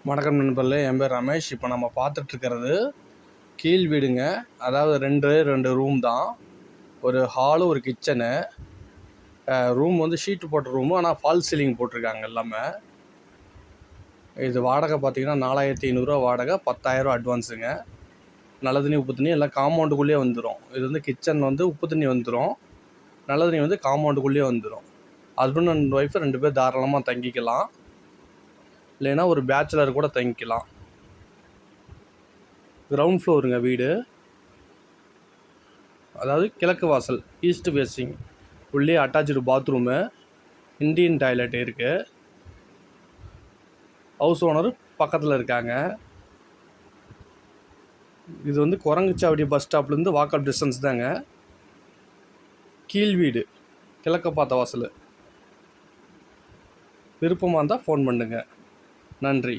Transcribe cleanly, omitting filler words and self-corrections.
வணக்கம் நண்பர்களே, என் பேர் ரமேஷ். இப்போ நம்ம பார்த்துட்ருக்கிறது கீழ் வீடுங்க. அதாவது ரெண்டு ரூம் தான். ஒரு ஹாலு, ஒரு கிச்சனு. ரூம் வந்து ஷீட்டு போட்ட ரூமு, ஆனால் ஃபால் சீலிங் போட்டிருக்காங்க எல்லாமே. இது வாடகை பார்த்திங்கன்னா 4500 வாடகை, 10,000 அட்வான்ஸுங்க. நல்ல தண்ணி உப்பு தண்ணி எல்லாம் காம்பவுண்டுக்குள்ளேயே வந்துடும். இது வந்து கிச்சன் வந்து உப்பு தண்ணி வந்துடும், நல்ல தண்ணி வந்து காம்பவுண்டுக்குள்ளேயே வந்துடும். ஹஸ்பண்ட் அண்ட் ஒய்ஃபு 2 பேர் தாராளமாக தங்கிக்கலாம், இல்லைன்னா ஒரு பேச்சுலர் கூட தங்கிக்கலாம். கிரவுண்ட் ஃப்ளோருங்க வீடு. அதாவது கிழக்கு வாசல், ஈஸ்ட் ஃபேஸிங். உள்ளே அட்டாச்சு பாத்ரூமு, இண்டியன் டாய்லெட் இருக்குது. ஹவுஸ் ஓனர் பக்கத்தில் இருக்காங்க. இது வந்து குரங்குச்சாவடி பஸ் ஸ்டாப்லேருந்து வாக்கப் டிஸ்டன்ஸ் தாங்க. கீழ் வீடு, கிழக்க பார்த்த வாசல். விருப்பமாக இருந்தால் ஃபோன் பண்ணுங்கள். நன்றி.